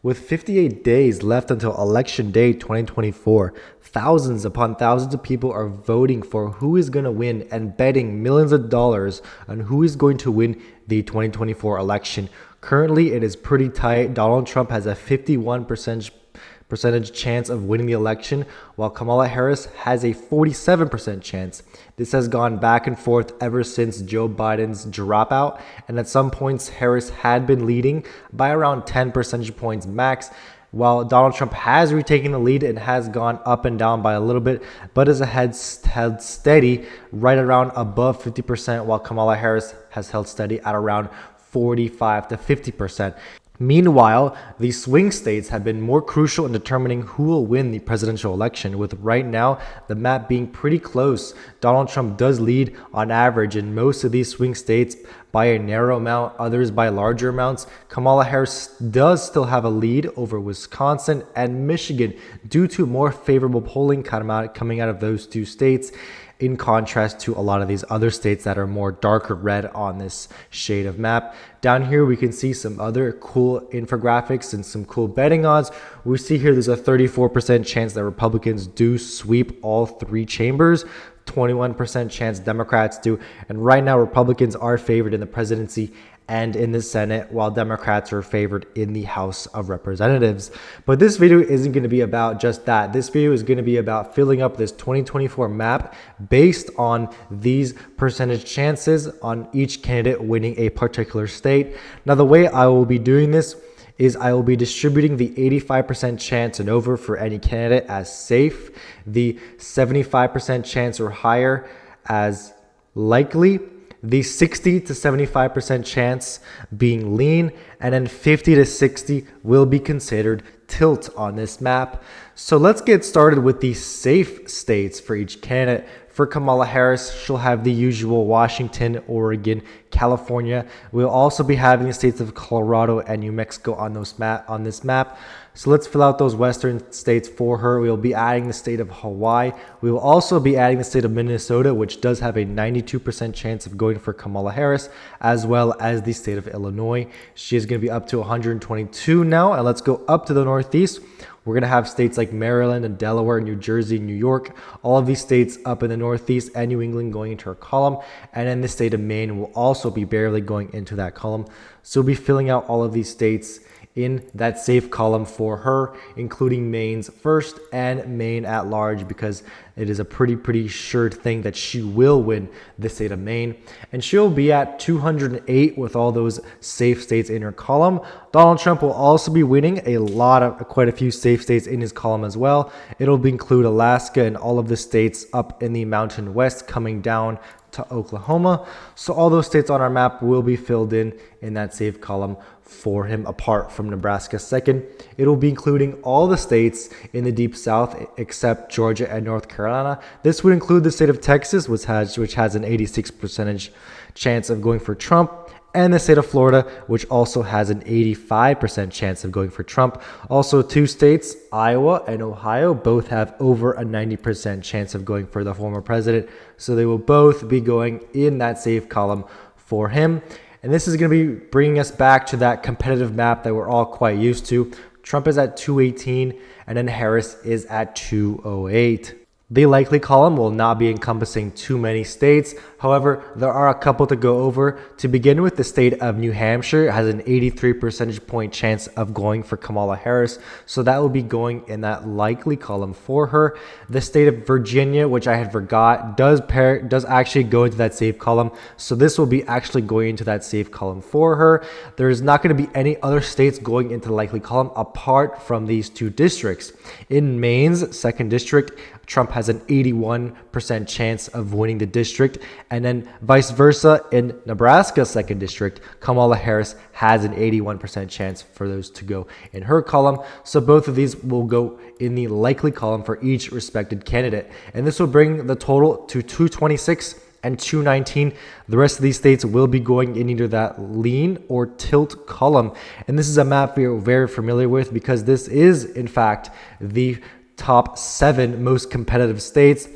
With 58 days left until Election Day 2024, thousands upon thousands of people are voting for who is going to win and betting millions of dollars on who is going to win the 2024 election. Currently, it is pretty tight. Donald Trump has a 51% percentage chance of winning the election, while Kamala Harris has a 47% chance. This has gone back and forth ever since Joe Biden's dropout, and at some points Harris had been leading by around 10 percentage points max, while Donald Trump has retaken the lead and has gone up and down by a little bit, but is held steady right around above 50%, while Kamala Harris has held steady at around 45 to 50%. Meanwhile, the swing states have been more crucial in determining who will win the presidential election, with right now the map being pretty close. Donald Trump does lead on average in most of these swing states by a narrow amount, others by larger amounts. Kamala Harris does still have a lead over Wisconsin and Michigan due to more favorable polling coming out of those two states, in contrast to a lot of these other states that are more darker red on this shade of map. Down here, we can see some other cool infographics and some cool betting odds. We see here there's a 34% chance that Republicans do sweep all three chambers, 21% chance Democrats do, and right now Republicans are favored in the presidency and in the Senate, while Democrats are favored in the House of Representatives. But this video isn't going to be about just that. This video is going to be about filling up this 2024 map based on these percentage chances on each candidate winning a particular state. Now, the way I will be doing this is I will be distributing the 85% chance and over for any candidate as safe, the 75% chance or higher as likely, the 60 to 75% chance being lean, and then 50 to 60 will be considered tilt on this map. So let's get started with the safe states for each candidate. For Kamala Harris, she'll have the usual Washington, Oregon, California. We'll also be having the states of Colorado and New Mexico on this map. So let's fill out those western states for her. We'll be adding the state of Hawaii. We will also be adding the state of Minnesota, which does have a 92% chance of going for Kamala Harris, as well as the state of Illinois. She is going to be up to 122 now. And let's go up to the Northeast. We're going to have states like Maryland and Delaware, New Jersey, New York, all of these states up in the Northeast, and New England going into our column. And then the state of Maine will also be barely going into that column. So we'll be filling out all of these states in that safe column for her, including Maine's first and Maine at large, because it is a pretty sure thing that she will win the state of Maine. And she'll be at 208 with all those safe states in her column. Donald Trump will also be winning quite a few safe states in his column as well. It'll include Alaska and all of the states up in the Mountain West coming down to Oklahoma. So all those states on our map will be filled in that safe column for him, apart from Nebraska second. It will be including all the states in the deep south except Georgia and North Carolina. This would include the state of Texas, which has an 86% chance of going for Trump, and the state of Florida, which also has an 85% chance of going for Trump. Also, two states, Iowa and Ohio, both have over a 90% chance of going for the former president. So they will both be going in that safe column for him. And this is going to be bringing us back to that competitive map that we're all quite used to. Trump is at 218, and then Harris is at 208. The likely column will not be encompassing too many states. However, there are a couple to go over. To begin with, the state of New Hampshire has an 83 percentage point chance of going for Kamala Harris. So that will be going in that likely column for her. The state of Virginia, which I had forgot, does actually go into that safe column. So this will be actually going into that safe column for her. There's not going to be any other states going into the likely column apart from these two districts. In Maine's second district, Trump has an 81% chance of winning the district, and then vice versa in Nebraska's second district, Kamala Harris has an 81% chance for those to go in her column. So both of these will go in the likely column for each respected candidate, and this will bring the total to 226 and 219. The rest of these states will be going in either that lean or tilt column, and this is a map we are very familiar with because this is in fact the top 7 most competitive states.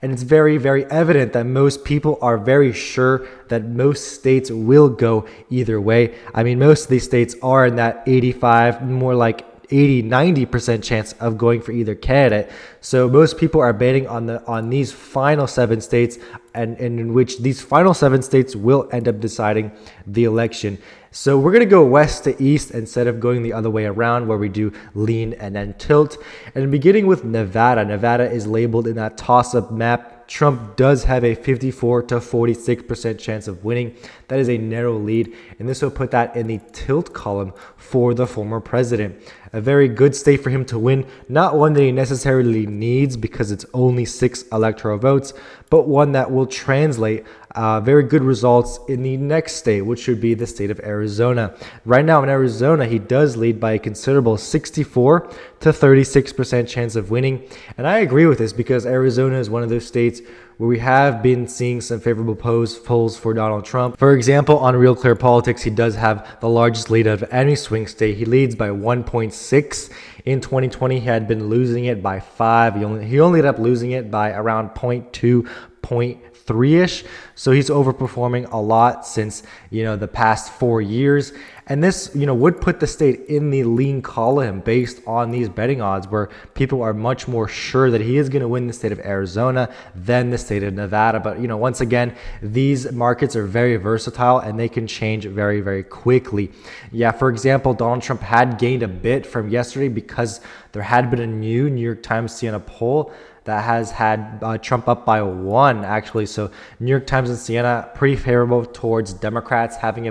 And it's very evident that most people are very sure that most states will go either way. I mean, most of these states are in that 85, more like 80, 90% chance of going for either candidate. So most people are betting on these final 7 states, and in which these final 7 states will end up deciding the election. So we're going to go west to east instead of going the other way around, where we do lean and then tilt. And beginning with Nevada. Nevada is labeled in that toss-up map. Trump does have a 54 to 46% chance of winning. That is a narrow lead, and this will put that in the tilt column for the former president. A very good state for him to win, not one that he necessarily needs because it's only 6 electoral votes, but one that will translate very good results in the next state, which should be the state of Arizona. Right now in Arizona, he does lead by a considerable 64 to 36% chance of winning. And I agree with this because Arizona is one of those states where we have been seeing some favorable polls for Donald Trump. For example, on Real Clear Politics, he does have the largest lead of any swing state. He leads by 1.6. In 2020, he had been losing it by 5. He only ended up losing it by around 0.2, 0.3-ish. So he's overperforming a lot since, the past 4 years. And this, would put the state in the lean column based on these betting odds, where people are much more sure that he is going to win the state of Arizona than the state of Nevada. But, once again, these markets are very versatile and they can change very, very quickly. Yeah, for example, Donald Trump had gained a bit from yesterday because there had been a new New York Times Siena poll that has had Trump up by 1, actually. So New York Times and Siena pretty favorable towards Democrats. Having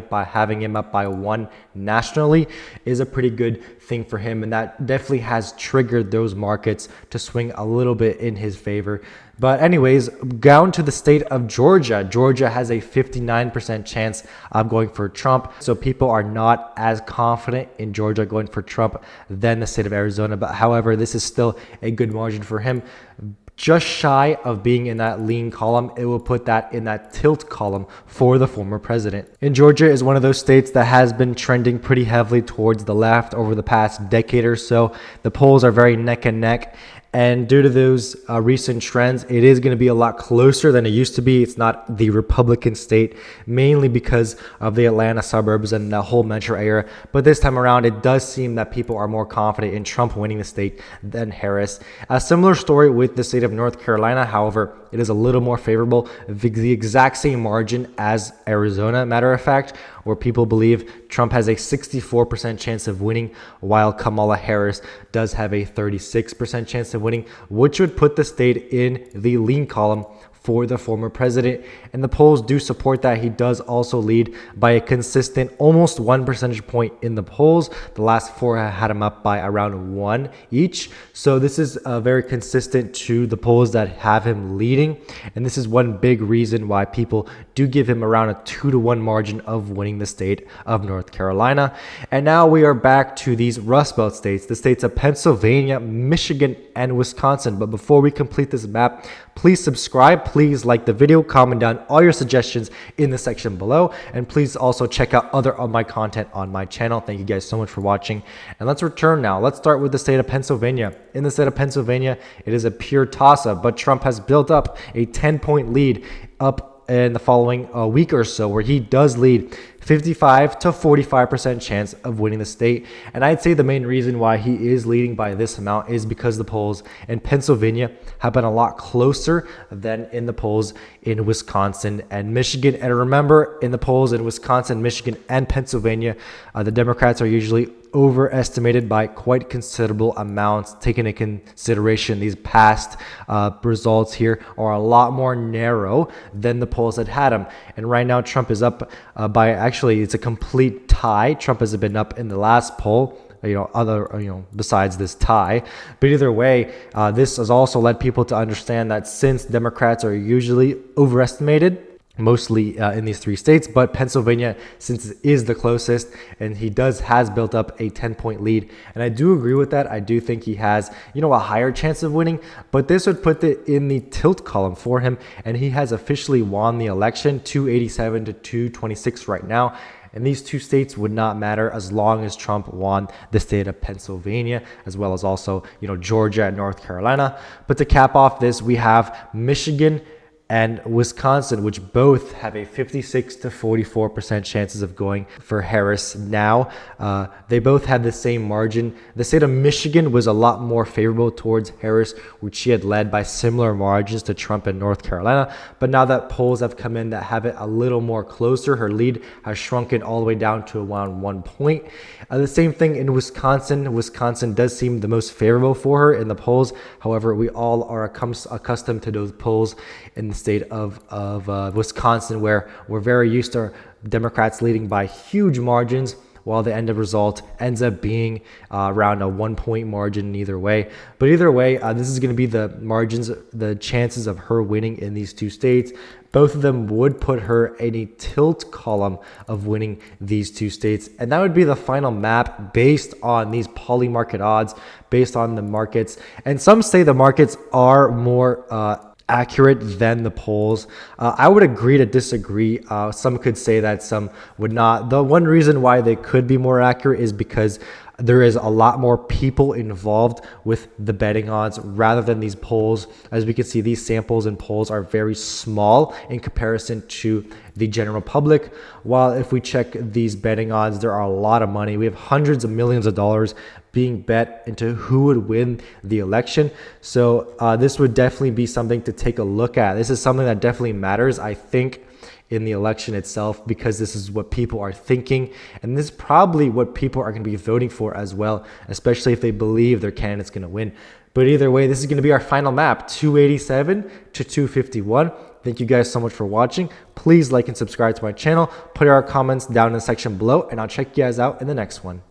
him up by 1 nationally is a pretty good thing for him, and that definitely has triggered those markets to swing a little bit in his favor. But anyways, down to the state of Georgia. Georgia has a 59% chance of going for Trump. So people are not as confident in Georgia going for Trump than the state of Arizona. But however, this is still a good margin for him. Just shy of being in that lean column, it will put that in that tilt column for the former president. And Georgia is one of those states that has been trending pretty heavily towards the left over the past decade or so. The polls are very neck and neck. And due to those recent trends, it is going to be a lot closer than it used to be. It's not the Republican state, mainly because of the Atlanta suburbs and the whole metro area. But this time around, it does seem that people are more confident in Trump winning the state than Harris. A similar story with the state of North Carolina. However, it is a little more favorable, the exact same margin as Arizona, matter of fact, where people believe Trump has a 64% chance of winning, while Kamala Harris does have a 36% chance of winning, which would put the state in the lean column for the former president. And the polls do support that. He does also lead by a consistent almost 1 percentage point in the polls. The last 4 had him up by around 1 each. So this is very consistent to the polls that have him leading. And this is one big reason why people do give him around a 2-to-1 margin of winning the state of North Carolina. And now we are back to these Rust Belt states, the states of Pennsylvania, Michigan, and Wisconsin. But before we complete this map, please subscribe, please like the video, comment down all your suggestions in the section below, and please also check out other of my content on my channel. Thank you guys so much for watching, and let's return now. Let's start with the state of Pennsylvania. In the state of Pennsylvania, it is a pure toss-up, but Trump has built up a 10-point lead up in the following week or so, where he does lead 55 to 45% chance of winning the state. And I'd say the main reason why he is leading by this amount is because the polls in Pennsylvania have been a lot closer than in the polls in Wisconsin and Michigan. And remember, in the polls in Wisconsin, Michigan, and Pennsylvania, the Democrats are usually overestimated by quite considerable amounts. Taking into consideration these past results here are a lot more narrow than the polls that had him. And right now, Trump is up by, actually, it's a complete tie. Trump has been up in the last poll, besides this tie. But either way, this has also led people to understand that since Democrats are usually overestimated, mostly in these 3 states, but Pennsylvania, since it is the closest, and he has built up a 10-point lead. And I do agree with that. I do think he has, a higher chance of winning, but this would put it in the tilt column for him. And he has officially won the election, 287 to 226 right now. And these 2 states would not matter as long as Trump won the state of Pennsylvania, as well as also, Georgia and North Carolina. But to cap off this, we have Michigan and Wisconsin, which both have a 56 to 44% chances of going for Harris now. They both had the same margin. The state of Michigan was a lot more favorable towards Harris, which she had led by similar margins to Trump in North Carolina. But now that polls have come in that have it a little more closer, her lead has shrunken all the way down to around 1 point. The same thing in Wisconsin. Wisconsin does seem the most favorable for her in the polls. However, we all are accustomed to those polls in the state of Wisconsin, where we're very used to Democrats leading by huge margins, while the end of result ends up being around a 1 point margin either way. But either way, this is going to be the margins, the chances of her winning in these two states. Both of them would put her in a tilt column of winning these two states. And that would be the final map based on these Polymarket odds, based on the markets. And some say the markets are more accurate than the polls. I would agree to disagree. Some could say that, some would not. The one reason why they could be more accurate is because there is a lot more people involved with the betting odds rather than these polls. As we can see, these samples and polls are very small in comparison to the general public. While if we check these betting odds, there are a lot of money. We have hundreds of millions of dollars being bet into who would win the election. So this would definitely be something to take a look at. This is something that definitely matters, I think, in the election itself, because this is what people are thinking, and this is probably what people are going to be voting for as well, especially if they believe their candidate's going to win. But either way, this is going to be our final map, 287 to 251. Thank you guys so much for watching. Please like and subscribe to my channel. Put your comments down in the section below, and I'll check you guys out in the next one.